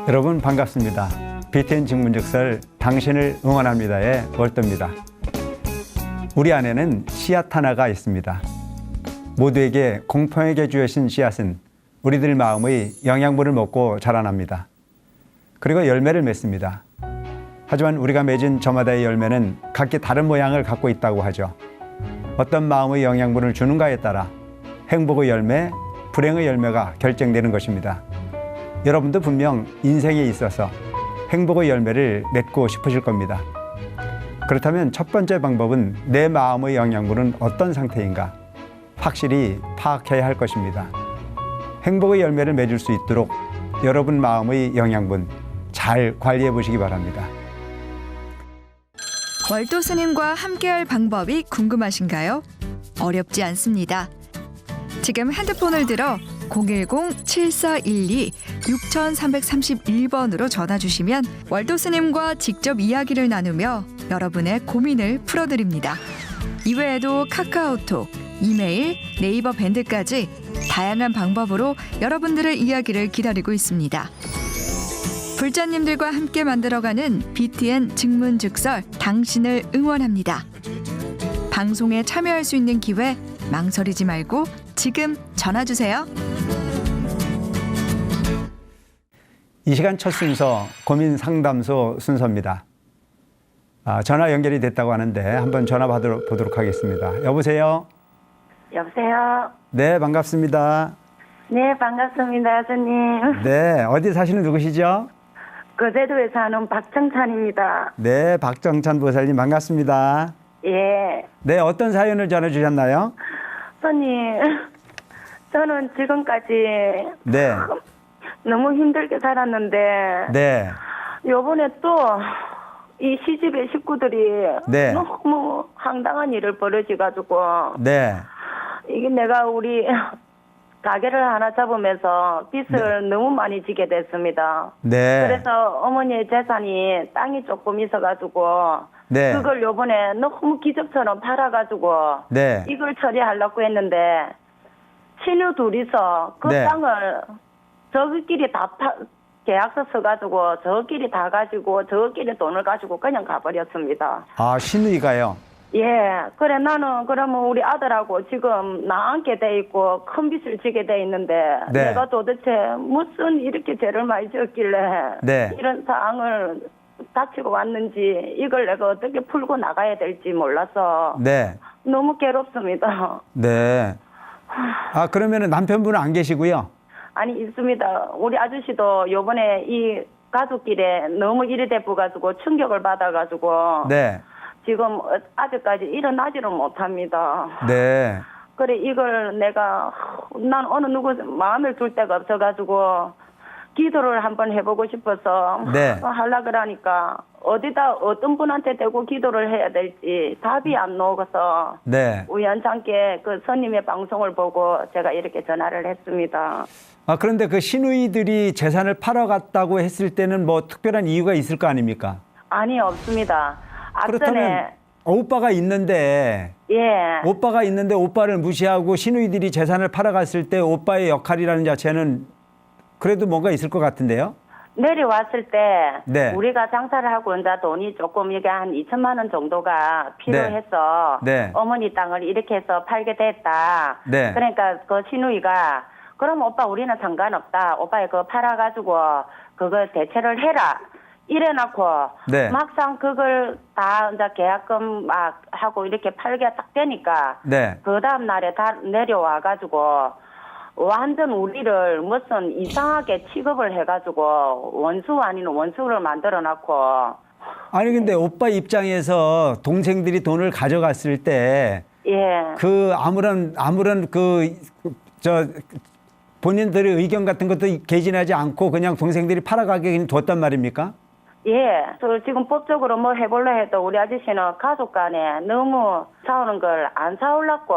여러분 반갑습니다. BTN 직문즉설 당신을 응원합니다의 월도입니다. 우리 안에는 씨앗 하나가 있습니다. 모두에게 공평하게 주어진 씨앗은 우리들 마음의 영양분을 먹고 자라납니다. 그리고 열매를 맺습니다. 하지만 우리가 맺은 저마다의 열매는 각기 다른 모양을 갖고 있다고 하죠. 어떤 마음의 영양분을 주는가에 따라 행복의 열매, 불행의 열매가 결정되는 것입니다. 여러분도 분명 인생에 있어서 행복의 열매를 맺고 싶으실 겁니다. 그렇다면 첫 번째 방법은 내 마음의 영양분은 어떤 상태인가 확실히 파악해야 할 것입니다. 행복의 열매를 맺을 수 있도록 여러분 마음의 영양분 잘 관리해 보시기 바랍니다. 월도 스님과 함께할 방법이 궁금하신가요? 어렵지 않습니다. 지금 핸드폰을 들어 010-7412-6331번으로 전화 주시면 월도 스님과 직접 이야기를 나누며 여러분의 고민을 풀어드립니다. 이외에도 카카오톡, 이메일, 네이버 밴드까지 다양한 방법으로 여러분들의 이야기를 기다리고 있습니다. 불자님들과 함께 만들어가는 BTN 직문즉설 당신을 응원합니다. 방송에 참여할 수 있는 기회 망설이지 말고 지금 전화 주세요. 이 시간 첫 순서 고민 상담소 순서입니다. 전화 연결이 됐다고 하는데 한번 전화 받아보도록 하겠습니다. 여보세요? 여보세요? 네, 반갑습니다. 네, 반갑습니다, 선생님. 네, 어디 사시는 누구시죠? 거제도에 사는 박정찬입니다. 네, 박정찬 보살님 반갑습니다. 예. 네, 어떤 사연을 전해주셨나요? 선생님, 저는 지금까지 네, 너무 힘들게 살았는데 네, 요번에 또 이 시집의 식구들이 네. 너무 황당한 일을 벌어져가지고 네, 이게 내가 우리 가게를 하나 잡으면서 빚을 너무 많이 지게 됐습니다. 네, 그래서 어머니의 재산이 땅이 조금 있어가지고 네, 그걸 요번에 너무 기적처럼 팔아가지고 네, 이걸 처리하려고 했는데 친구 둘이서 그 네. 땅을 저끼리 다 계약서 써가지고 저끼리 다 가지고 저끼리 돈을 가지고 그냥 가버렸습니다. 아, 신우이가요? 예, 그래 나는 그러면 우리 아들하고 지금 나앉게 돼 있고 큰 빚을 지게 돼 있는데 네. 내가 도대체 무슨 이렇게 죄를 많이 지었길래 네. 이런 상황을 다치고 왔는지 이걸 내가 어떻게 풀고 나가야 될지 몰라서 네, 너무 괴롭습니다. 네. 아, 그러면 남편분은 안 계시고요? 아니 있습니다. 우리 아저씨도 요번에 이 가족끼리 너무 일이 돼가지고 충격을 받아가지고 네, 지금 아직까지 일어나지를 못합니다. 네, 그래 이걸 내가 난 어느 누구 마음을 둘 데가 없어가지고 기도를 한번 해보고 싶어서 네. 하려고 그러니까 어디다 어떤 분한테 대고 기도를 해야 될지 답이 안 나오고서 네. 우연찮게 그 스님의 방송을 보고 제가 이렇게 전화를 했습니다. 아, 그런데 그 신우이들이 재산을 팔아갔다고 했을 때는 뭐 특별한 이유가 있을 거 아닙니까? 아니 없습니다. 그렇다면 앞전에 오빠가 있는데 예 오빠가 있는데 오빠를 무시하고 신우이들이 재산을 팔아갔을 때 오빠의 역할이라는 자체는 그래도 뭔가 있을 것 같은데요? 내려왔을 때 네. 우리가 장사를 하고 이제 돈이 조금 이게 한 2천만 원 정도가 필요해서 네. 어머니 땅을 이렇게 해서 팔게 됐다. 네. 그러니까 그 신우이가 그럼 오빠 우리는 상관없다. 오빠 그거 팔아가지고 그거 대체를 해라. 이래놓고 네. 막상 그걸 다 이제 계약금 막 하고 이렇게 팔게 딱 되니까 네. 그 다음 날에 다 내려와가지고 완전 우리를 무슨 이상하게 취급을 해가지고 원수 아닌 원수를 만들어놨고 아니 근데 오빠 입장에서 동생들이 돈을 가져갔을 때 그 예 아무런 본인들의 의견 같은 것도 개진하지 않고 그냥 동생들이 팔아가게 뒀단 말입니까? 예, 저 지금 법적으로 뭐 해볼라 해도 우리 아저씨는 가족 간에 너무 싸우는 걸 안 싸우려고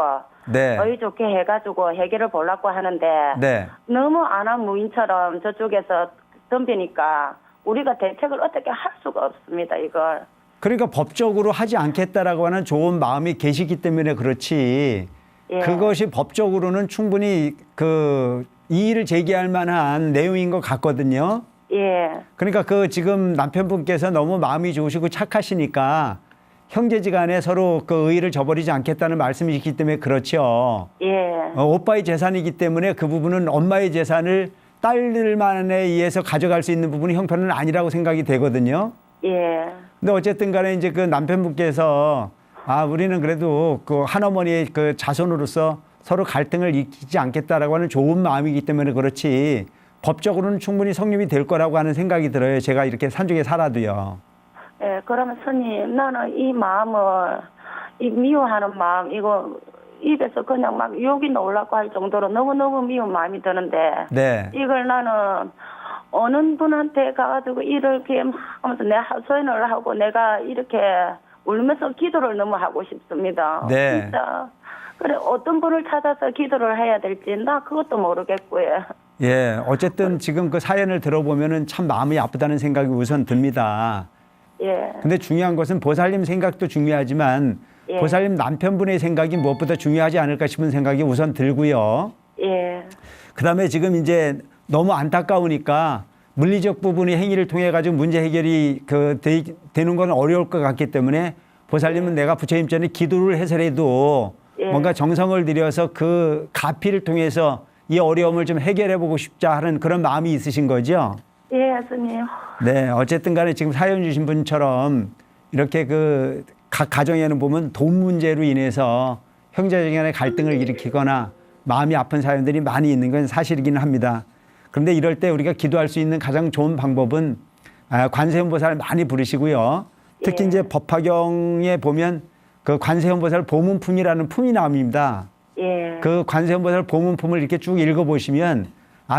네. 좋게 해가지고 해결을 보려고 하는데 네. 너무 안한 무인처럼 저쪽에서 덤비니까 우리가 대책을 어떻게 할 수가 없습니다, 이걸. 그러니까 법적으로 하지 않겠다라고 하는 좋은 마음이 계시기 때문에 그렇지. 예. 그것이 법적으로는 충분히 그 이의를 제기할 만한 내용인 것 같거든요. 예. 그러니까 그 지금 남편분께서 너무 마음이 좋으시고 착하시니까 형제지간에 서로 그 의의를 저버리지 않겠다는 말씀이시기 때문에 그렇죠. 예. 오빠의 재산이기 때문에 그 부분은 엄마의 재산을 딸들만에 의해서 가져갈 수 있는 부분이 형편은 아니라고 생각이 되거든요. 예. 근데 어쨌든 간에 이제 그 남편분께서 우리는 그래도 그 한어머니의 그 자손으로서 서로 갈등을 일으키지 않겠다라고 하는 좋은 마음이기 때문에 그렇지 법적으로는 충분히 성립이 될 거라고 하는 생각이 들어요. 제가 이렇게 산중에 살아도요. 예, 그러면 스님, 나는 이 마음을, 이 미워하는 마음, 이거 입에서 그냥 막 욕이 나오려고 할 정도로 너무너무 미운 마음이 드는데, 네. 이걸 나는 어느 분한테 가가지고 이렇게 막 하면서 내 하소연을 하고 내가 이렇게 울면서 기도를 너무 하고 싶습니다. 네. 진짜. 그래, 어떤 분을 찾아서 기도를 해야 될지, 나 그것도 모르겠고요. 예, 어쨌든 지금 그 사연을 들어보면은 참 마음이 아프다는 생각이 우선 듭니다. 예. 근데 중요한 것은 보살님 생각도 중요하지만 예. 보살님 남편분의 생각이 무엇보다 중요하지 않을까 싶은 생각이 우선 들고요. 예. 그다음에 지금 이제 너무 안타까우니까 물리적 부분의 행위를 통해 가지고 문제 해결이 되는 건 어려울 것 같기 때문에 보살님은 내가 부처님 전에 기도를 해서라도 예. 뭔가 정성을 들여서 그 가피를 통해서 이 어려움을 좀 해결해 보고 싶자 하는 그런 마음이 있으신 거죠? 예, 스님. 네, 어쨌든 간에 지금 사연 주신 분처럼 이렇게 그 각 가정에는 보면 돈 문제로 인해서 형제間간의 갈등을 일으키거나 마음이 아픈 사연들이 많이 있는 건 사실이기는 합니다. 그런데 이럴 때 우리가 기도할 수 있는 가장 좋은 방법은 관세음보살을 많이 부르시고요. 특히 예. 이제 법화경에 보면 그 관세음보살 보문품이라는 품이 나옵니다. 예. 그 관세음보살 보문품을 이렇게 쭉 읽어보시면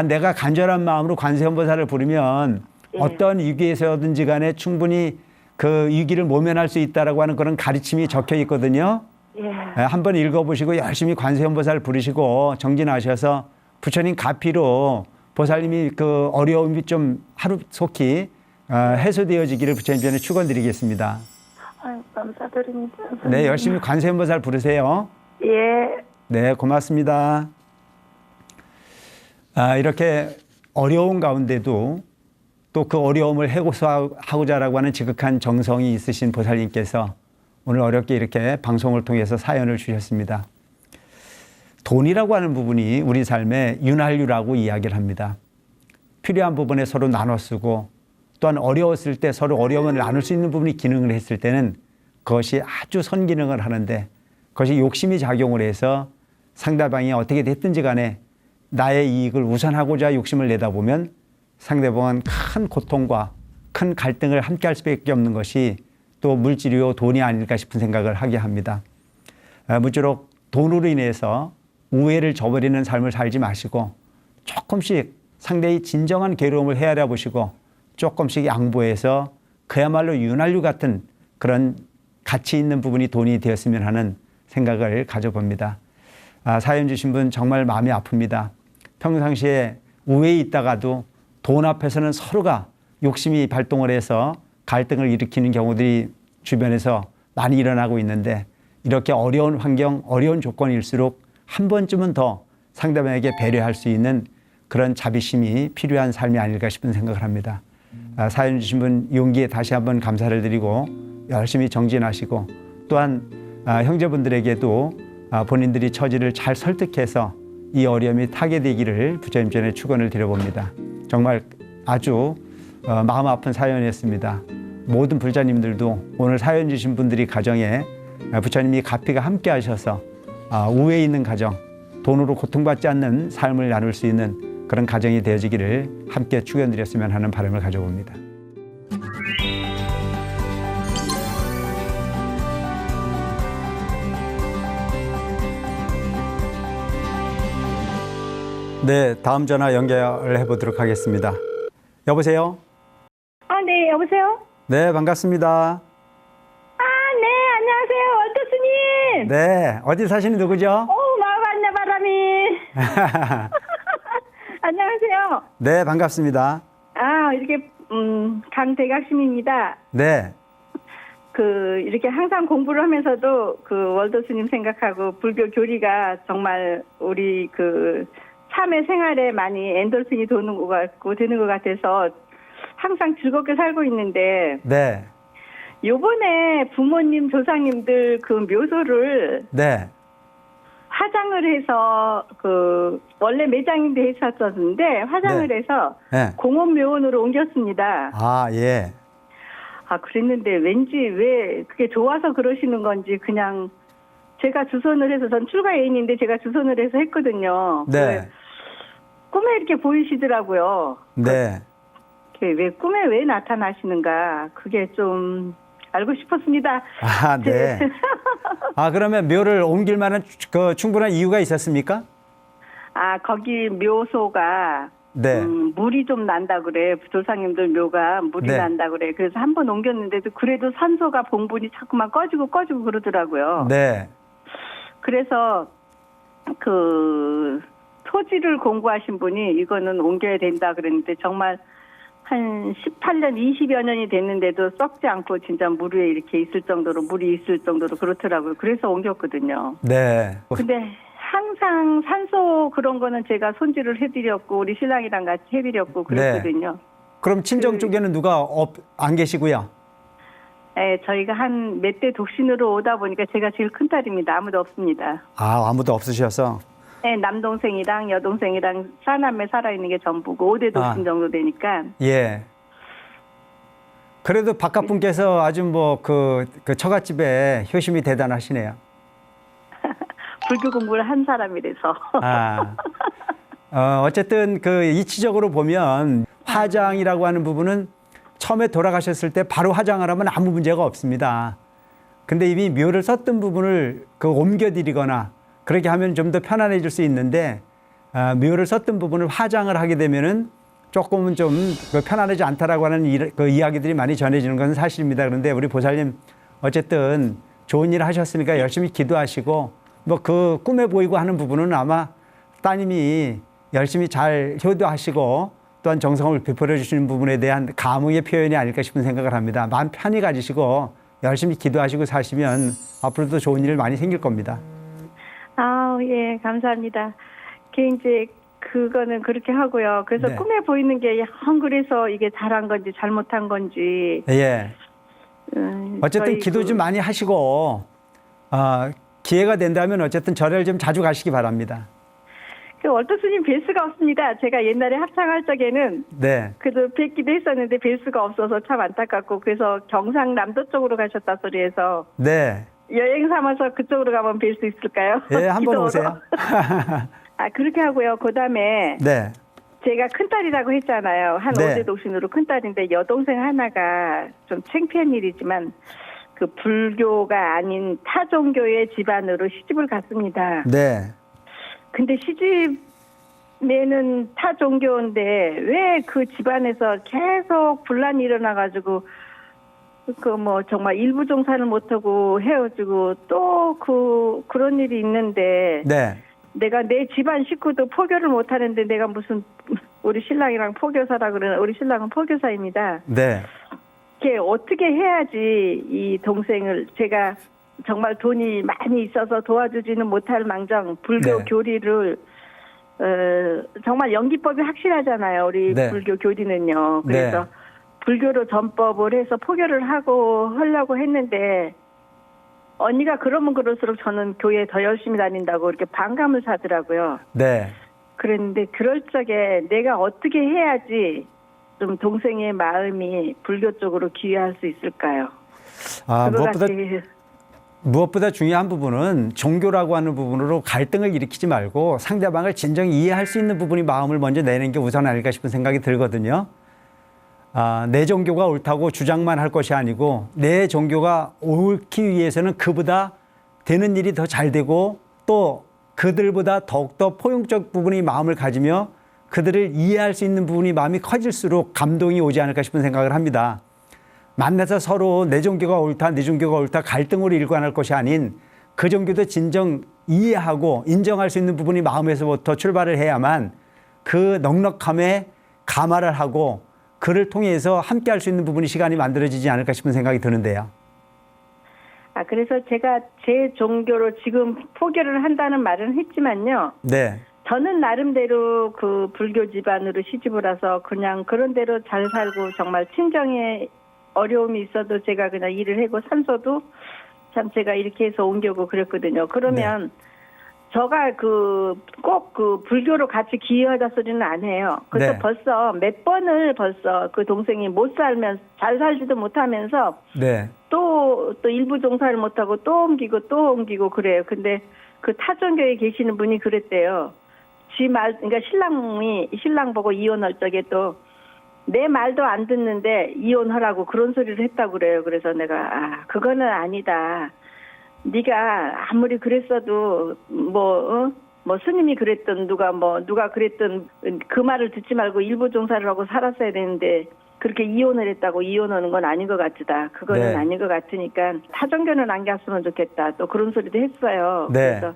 내가 간절한 마음으로 관세음보살을 부르면 예. 어떤 위기에서든지 간에 충분히 그 위기를 모면할 수 있다라고 하는 그런 가르침이 적혀 있거든요. 예. 한번 읽어보시고 열심히 관세음보살 부르시고 정진하셔서 부처님 가피로 보살님이 그 어려움이 좀 하루속히 해소되어지기를 부처님 전에 축원드리겠습니다. 아유, 감사드립니다. 네, 열심히 관세음보살 부르세요. 예. 네, 고맙습니다. 이렇게 어려운 가운데도 또 그 어려움을 해소하고자라고 하는 지극한 정성이 있으신 보살님께서 오늘 어렵게 이렇게 방송을 통해서 사연을 주셨습니다. 돈이라고 하는 부분이 우리 삶의 윤활유라고 이야기를 합니다. 필요한 부분에 서로 나눠 쓰고 또한 어려웠을 때 서로 어려움을 나눌 수 있는 부분이 기능을 했을 때는 그것이 아주 선기능을 하는데 그것이 욕심이 작용을 해서 상대방이 어떻게 됐든지 간에 나의 이익을 우선하고자 욕심을 내다 보면 상대방은 큰 고통과 큰 갈등을 함께 할 수밖에 없는 것이 또 물질이요 돈이 아닐까 싶은 생각을 하게 합니다. 무쪼록 돈으로 인해서 우애를 저버리는 삶을 살지 마시고 조금씩 상대의 진정한 괴로움을 헤아려 보시고 조금씩 양보해서 그야말로 윤활유 같은 그런 가치 있는 부분이 돈이 되었으면 하는 생각을 가져봅니다. 사연 주신 분 정말 마음이 아픕니다. 평상시에 우애에 있다가도 돈 앞에서는 서로가 욕심이 발동을 해서 갈등을 일으키는 경우들이 주변에서 많이 일어나고 있는데 이렇게 어려운 환경, 어려운 조건일수록 한 번쯤은 더 상대방에게 배려할 수 있는 그런 자비심이 필요한 삶이 아닐까 싶은 생각을 합니다. 사연 주신 분 용기에 다시 한번 감사를 드리고 열심히 정진하시고 또한 형제분들에게도 본인들이 처지를 잘 설득해서 이 어려움이 타개되기를 부처님 전에 축원을 드려봅니다. 정말 아주 마음 아픈 사연이었습니다. 모든 불자님들도 오늘 사연 주신 분들이 가정에 부처님이 가피가 함께 하셔서 우애에 있는 가정, 돈으로 고통받지 않는 삶을 나눌 수 있는 그런 가정이 되어지기를 함께 축원드렸으면 하는 바람을 가져봅니다. 네, 다음 전화 연결해 보도록 하겠습니다. 여보세요? 네, 여보세요? 네, 반갑습니다. 네, 안녕하세요. 월터 스님. 네, 어디 사시는 누구죠? 마음 안내 바람이. 안녕하세요. 네, 반갑습니다. 이렇게, 강대각 시민입니다. 네, 이렇게 항상 공부를 하면서도 월더 스님 생각하고 불교 교리가 정말 우리 삶의 생활에 많이 엔돌핀이 도는 것 같고 되는 것 같아서 항상 즐겁게 살고 있는데 네. 요번에 부모님 조상님들 그 묘소를 네. 화장을 해서 그 원래 매장인데 했었었는데 화장을 네. 해서 네. 공원묘원으로 옮겼습니다. 아, 예. 아, 그랬는데 왠지 왜 그게 좋아서 그러시는 건지 그냥 제가 주선을 해서 전 출가 애인인데 제가 주선을 해서 했거든요. 네. 꿈에 이렇게 보이시더라고요. 네. 왜 꿈에 왜 나타나시는가 그게 좀 알고 싶었습니다. 아, 네. 아, 그러면 묘를 옮길 만한 그 충분한 이유가 있었습니까? 아, 거기 묘소가 네. 물이 좀 난다 그래. 조상님들 묘가 물이 네. 난다 그래. 그래서 한 번 옮겼는데도 그래도 산소가 봉분이 자꾸만 꺼지고 그러더라고요. 네. 그래서 그 토지를 공부하신 분이 이거는 옮겨야 된다 그랬는데 정말 한 18년, 20여 년이 됐는데도 썩지 않고 진짜 물 위에 이렇게 물이 있을 정도로 그렇더라고요. 그래서 옮겼거든요. 네. 근데 항상 산소 그런 거는 제가 손질을 해드렸고 우리 신랑이랑 같이 해드렸고 그랬거든요. 그럼 친정 쪽에는 누가 안 계시고요? 네, 저희가 한 몇 대 독신으로 오다 보니까 제가 제일 큰 딸입니다. 아무도 없습니다. 아, 아무도 없으셔서? 네, 남동생이랑 여동생이랑 사남매 살아있는 게 전부고 5대 독신 정도 되니까. 예. 그래도 바깥 분께서 아주 뭐 그 처갓집에 효심이 대단하시네요. 불교 공부를 한 사람이라서. 아. 어쨌든 그 이치적으로 보면 화장이라고 하는 부분은 처음에 돌아가셨을 때 바로 화장을 하면 아무 문제가 없습니다. 근데 이미 묘를 썼던 부분을 옮겨드리거나 그렇게 하면 좀 더 편안해질 수 있는데 묘를 썼던 부분을 화장을 하게 되면은 조금은 좀 편안하지 않다라고 하는 그 이야기들이 많이 전해지는 건 사실입니다. 그런데 우리 보살님 어쨌든 좋은 일 하셨으니까 열심히 기도하시고 뭐 그 꿈에 보이고 하는 부분은 아마 따님이 열심히 잘 효도하시고 또한 정성을 베풀어 주시는 부분에 대한 감흥의 표현이 아닐까 싶은 생각을 합니다. 마음 편히 가지시고 열심히 기도하시고 사시면 앞으로도 좋은 일 많이 생길 겁니다. 아, 예, 감사합니다. 이제 그거는 그렇게 하고요. 그래서 네. 꿈에 보이는 게 영 그래서 이게 잘한 건지 잘못한 건지. 예. 어쨌든 저희 기도 좀 많이 하시고 기회가 된다면 어쨌든 절을 좀 자주 가시기 바랍니다. 월도 스님 뵐 수가 없습니다. 제가 옛날에 합창할 적에는 네. 그래도 뵙기도 했었는데 뵐 수가 없어서 참 안타깝고 그래서 경상남도 쪽으로 가셨다 소리해서 네. 여행 삼아서 그쪽으로 가면 뵐 수 있을까요? 예, 한번 기도로. 오세요. 아, 그렇게 하고요. 그다음에 네. 제가 큰딸이라고 했잖아요. 한 네. 5대 독신으로 큰딸인데 여동생 하나가 좀 창피한 일이지만 그 불교가 아닌 타 종교의 집안으로 시집을 갔습니다. 네. 근데 시집내는 타 종교인데 왜 그 집안에서 계속 분란이 일어나가지고 그 뭐 정말 일부 종사를 못하고 헤어지고 또 그런 일이 있는데 네. 내가 내 집안 식구도 포교를 못하는데 내가 무슨 우리 신랑이랑 포교사라 그러는 우리 신랑은 포교사입니다. 네. 이게 어떻게 해야지 이 동생을 제가 정말 돈이 많이 있어서 도와주지는 못할 망정 불교 네. 교리를 정말 연기법이 확실하잖아요. 우리 네. 불교 교리는요. 그래서 네. 불교로 전법을 해서 포교를 하려고 했는데 언니가 그러면 그럴수록 저는 교회에 더 열심히 다닌다고 이렇게 반감을 사더라고요. 네. 그랬는데 그럴 적에 내가 어떻게 해야지 좀 동생의 마음이 불교 쪽으로 기회할 수 있을까요? 무엇보다 중요한 부분은 종교라고 하는 부분으로 갈등을 일으키지 말고 상대방을 진정히 이해할 수 있는 부분이 마음을 먼저 내는 게 우선 아닐까 싶은 생각이 들거든요. 내 종교가 옳다고 주장만 할 것이 아니고 내 종교가 옳기 위해서는 그보다 되는 일이 더 잘 되고 또 그들보다 더욱더 포용적 부분이 마음을 가지며 그들을 이해할 수 있는 부분이 마음이 커질수록 감동이 오지 않을까 싶은 생각을 합니다. 만나서 서로 내 종교가 옳다, 네 종교가 옳다 갈등으로 일관할 것이 아닌 그 종교도 진정 이해하고 인정할 수 있는 부분이 마음에서부터 출발을 해야만 그 넉넉함에 감화를 하고 그를 통해서 함께 할 수 있는 부분이 시간이 만들어지지 않을까 싶은 생각이 드는데요. 그래서 제가 제 종교로 지금 포교를 한다는 말은 했지만요. 네. 저는 나름대로 그 불교 집안으로 시집을 와서 그냥 그런 대로 잘 살고 정말 친정에 어려움이 있어도 제가 그냥 일을 하고 산소도 참 제가 이렇게 해서 옮겨고 그랬거든요. 그러면 저가 꼭 그 불교로 같이 기여하다 소리는 안 해요. 그래서 네. 벌써 몇 번을 벌써 그 동생이 못 살면 잘 살지도 못하면서 네. 또 일부 종사를 못하고 또 옮기고 그래요. 근데 그 타종교에 계시는 분이 그랬대요. 그러니까 신랑 보고 이혼할 적에 또 내 말도 안 듣는데 이혼하라고 그런 소리를 했다고 그래요. 그래서 내가 그거는 아니다. 네가 아무리 그랬어도 뭐 스님이 그랬던 누가 그랬던 그 말을 듣지 말고 일부 종사를 하고 살았어야 되는데 그렇게 이혼을 했다고 이혼하는 건 아닌 것 같다. 그거는 네. 아닌 것 같으니까 타종교는 안 갔으면 좋겠다. 또 그런 소리도 했어요. 네. 그래서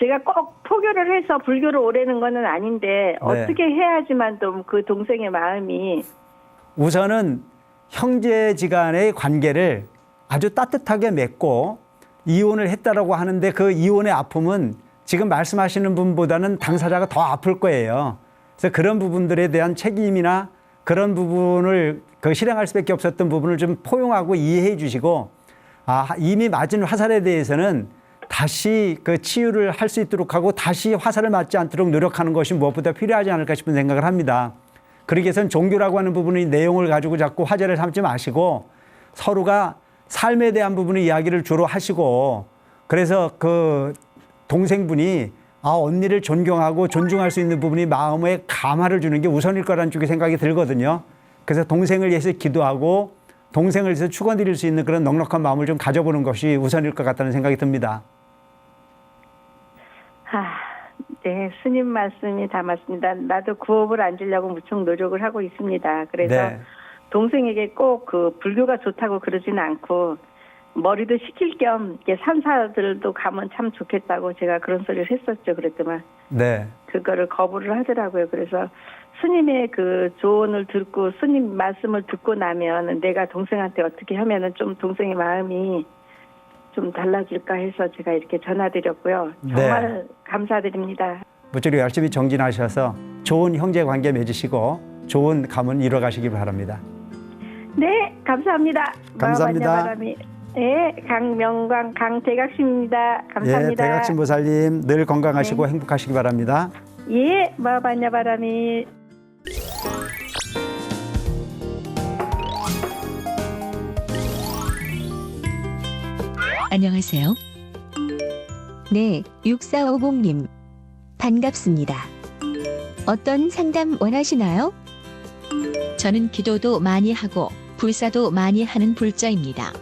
제가 꼭 포교를 해서 불교를 오래는 거는 아닌데 어떻게 해야지만 또 그 동생의 마음이 우선은 형제지간의 관계를 아주 따뜻하게 맺고 이혼을 했다라고 하는데 그 이혼의 아픔은 지금 말씀하시는 분보다는 당사자가 더 아플 거예요. 그래서 그런 부분들에 대한 책임이나 그런 부분을 실행할 수밖에 없었던 부분을 좀 포용하고 이해해 주시고 이미 맞은 화살에 대해서는 다시 그 치유를 할 수 있도록 하고 다시 화살을 맞지 않도록 노력하는 것이 무엇보다 필요하지 않을까 싶은 생각을 합니다. 그러기 위해서는 종교라고 하는 부분의 내용을 가지고 자꾸 화제를 삼지 마시고 서로가 삶에 대한 부분의 이야기를 주로 하시고 그래서 그 동생분이 언니를 존경하고 존중할 수 있는 부분이 마음에 감화를 주는 게 우선일 거라는 쪽의 생각이 들거든요. 그래서 동생을 위해서 기도하고 동생을 위해서 축원드릴 수 있는 그런 넉넉한 마음을 좀 가져보는 것이 우선일 것 같다는 생각이 듭니다. 네, 스님 말씀이 다 맞습니다. 나도 구업을 앉으려고 무척 노력을 하고 있습니다. 그래서 네. 동생에게 꼭 그 불교가 좋다고 그러지는 않고 머리도 식힐 겸 산사들도 가면 참 좋겠다고 제가 그런 소리를 했었죠. 그랬더만 네. 그거를 거부를 하더라고요. 그래서 스님의 그 조언을 듣고 스님 말씀을 듣고 나면 내가 동생한테 어떻게 하면은 좀 동생의 마음이 좀 달라질까 해서 제가 이렇게 전화드렸고요. 정말 감사드립니다. 모쪼록 열심히 정진하셔서 좋은 형제 관계 맺으시고 좋은 가문 이뤄가시기 바랍니다. 네, 감사합니다. 감사합니다. 바람이. 네, 강명광 강대각심입니다. 감사합니다. 예, 대각신 보살님 늘 건강하시고 행복하시기 바랍니다. 예, 마반야바람이. 안녕하세요. 네, 6450님. 반갑습니다. 어떤 상담 원하시나요? 저는 기도도 많이 하고 불사도 많이 하는 불자입니다.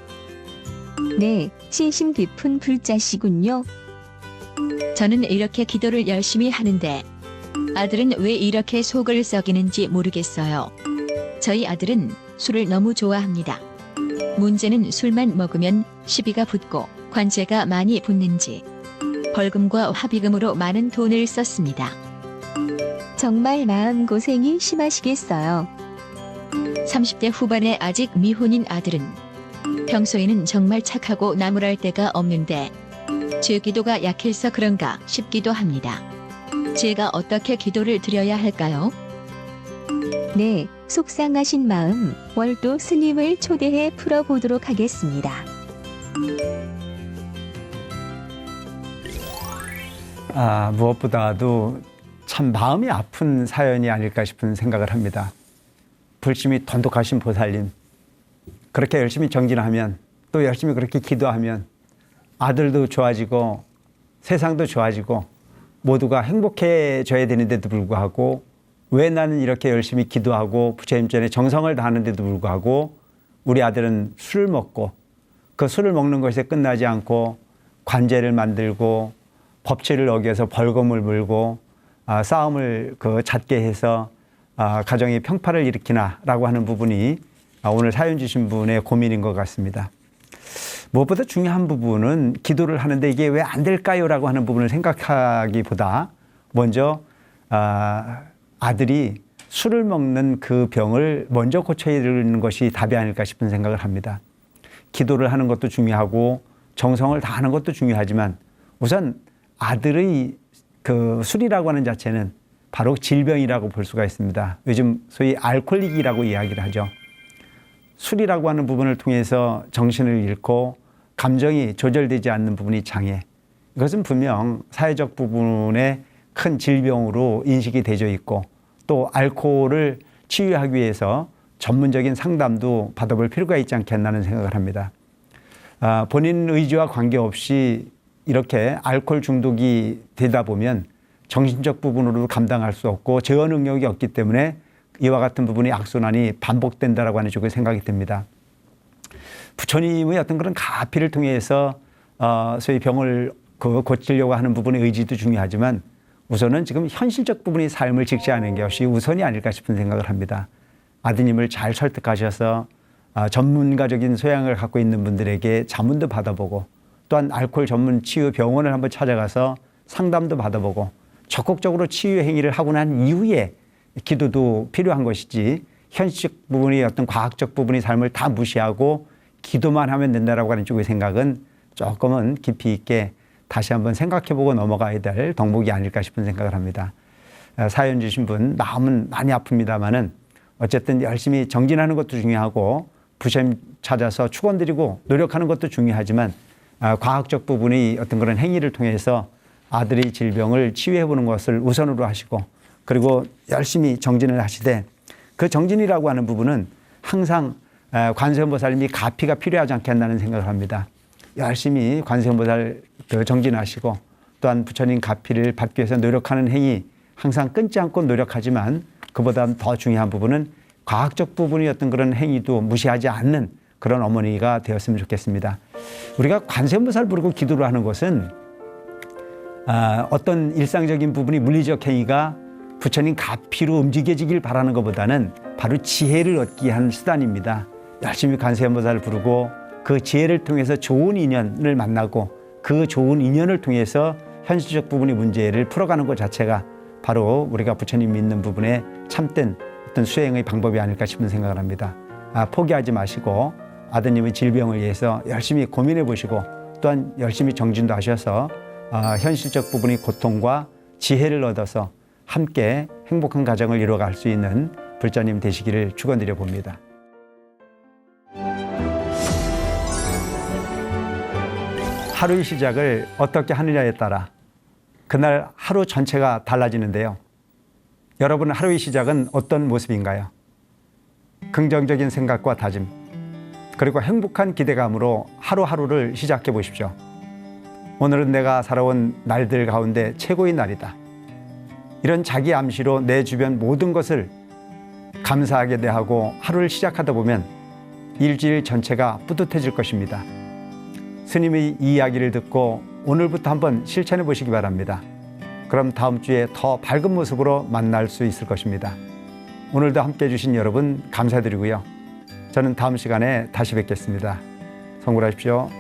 네, 신심 깊은 불자시군요. 저는 이렇게 기도를 열심히 하는데 아들은 왜 이렇게 속을 썩이는지 모르겠어요. 저희 아들은 술을 너무 좋아합니다. 문제는 술만 먹으면 시비가 붙고 관제가 많이 붙는지 벌금과 합의금으로 많은 돈을 썼습니다. 정말 마음고생이 심하시겠어요. 30대 후반에 아직 미혼인 아들은 평소에는 정말 착하고 나무랄 데가 없는데 제 기도가 약해서 그런가 싶기도 합니다. 제가 어떻게 기도를 드려야 할까요? 네, 속상하신 마음 월도 스님을 초대해 풀어보도록 하겠습니다. 무엇보다도 참 마음이 아픈 사연이 아닐까 싶은 생각을 합니다. 불심이 돈독하신 보살님, 그렇게 열심히 정진하면 또 열심히 그렇게 기도하면 아들도 좋아지고 세상도 좋아지고 모두가 행복해져야 되는데도 불구하고 왜 나는 이렇게 열심히 기도하고 부처님 전에 정성을 다하는데도 불구하고 우리 아들은 술을 먹고 그 술을 먹는 것에 끝나지 않고 관제를 만들고 법치를 어겨서 벌금을 물고 싸움을 잦게 해서 가정의 평파를 일으키나라고 하는 부분이 오늘 사연 주신 분의 고민인 것 같습니다. 무엇보다 중요한 부분은 기도를 하는데 이게 왜 안 될까요?라고 하는 부분을 생각하기보다 먼저 아들이 술을 먹는 그 병을 먼저 고쳐야 되는 것이 답이 아닐까 싶은 생각을 합니다. 기도를 하는 것도 중요하고 정성을 다하는 것도 중요하지만 우선 아들의 그 술이라고 하는 자체는 바로 질병이라고 볼 수가 있습니다. 요즘 소위 알코올릭이라고 이야기를 하죠. 술이라고 하는 부분을 통해서 정신을 잃고 감정이 조절되지 않는 부분이 장애. 이것은 분명 사회적 부분의 큰 질병으로 인식이 되어 있고 또 알코올을 치유하기 위해서 전문적인 상담도 받아볼 필요가 있지 않겠나는 생각을 합니다. 본인 의지와 관계없이 이렇게 알코올 중독이 되다 보면 정신적 부분으로 감당할 수 없고 제어 능력이 없기 때문에 이와 같은 부분이 악순환이 반복된다라고 하는 쪽에 생각이 듭니다. 부처님의 어떤 그런 가피를 통해서 소위 병을 고치려고 하는 부분의 의지도 중요하지만 우선은 지금 현실적 부분이 삶을 직시하는 것이 우선이 아닐까 싶은 생각을 합니다. 아드님을 잘 설득하셔서 전문가적인 소양을 갖고 있는 분들에게 자문도 받아보고 또한 알코올 전문 치유 병원을 한번 찾아가서 상담도 받아보고 적극적으로 치유 행위를 하고 난 이후에 기도도 필요한 것이지 현실적 부분이 어떤 과학적 부분이 삶을 다 무시하고 기도만 하면 된다라고 하는 쪽의 생각은 조금은 깊이 있게 다시 한번 생각해보고 넘어가야 될 덕목이 아닐까 싶은 생각을 합니다. 사연 주신 분 마음은 많이 아픕니다만은 어쨌든 열심히 정진하는 것도 중요하고 부처님 찾아서 축원드리고 노력하는 것도 중요하지만 과학적 부분이 어떤 그런 행위를 통해서 아들의 질병을 치유해보는 것을 우선으로 하시고 그리고 열심히 정진을 하시되 그 정진이라고 하는 부분은 항상 관세음보살님이 가피가 필요하지 않겠나는 생각을 합니다. 열심히 관세음보살 정진하시고 또한 부처님 가피를 받기 위해서 노력하는 행위 항상 끊지 않고 노력하지만 그보다 더 중요한 부분은 과학적 부분이 어떤 그런 행위도 무시하지 않는 그런 어머니가 되었으면 좋겠습니다. 우리가 관세음보살 부르고 기도를 하는 것은 어떤 일상적인 부분이 물리적 행위가 부처님 가피로 움직여지길 바라는 것보다는 바로 지혜를 얻기 위한 수단입니다. 열심히 관세음보살을 부르고 그 지혜를 통해서 좋은 인연을 만나고 그 좋은 인연을 통해서 현실적 부분의 문제를 풀어가는 것 자체가 바로 우리가 부처님 믿는 부분에 참된 어떤 수행의 방법이 아닐까 싶은 생각을 합니다. 포기하지 마시고 아드님의 질병을 위해서 열심히 고민해 보시고 또한 열심히 정진도 하셔서 현실적 부분의 고통과 지혜를 얻어서 함께 행복한 가정을 이루어갈 수 있는 불자님 되시기를 축원드려 봅니다. 하루의 시작을 어떻게 하느냐에 따라 그날 하루 전체가 달라지는데요. 여러분 하루의 시작은 어떤 모습인가요? 긍정적인 생각과 다짐 그리고 행복한 기대감으로 하루하루를 시작해 보십시오. 오늘은 내가 살아온 날들 가운데 최고의 날이다. 이런 자기 암시로 내 주변 모든 것을 감사하게 대하고 하루를 시작하다 보면 일주일 전체가 뿌듯해질 것입니다. 스님의 이야기를 듣고 오늘부터 한번 실천해 보시기 바랍니다. 그럼 다음 주에 더 밝은 모습으로 만날 수 있을 것입니다. 오늘도 함께 해주신 여러분 감사드리고요. 저는 다음 시간에 다시 뵙겠습니다. 성불하십시오.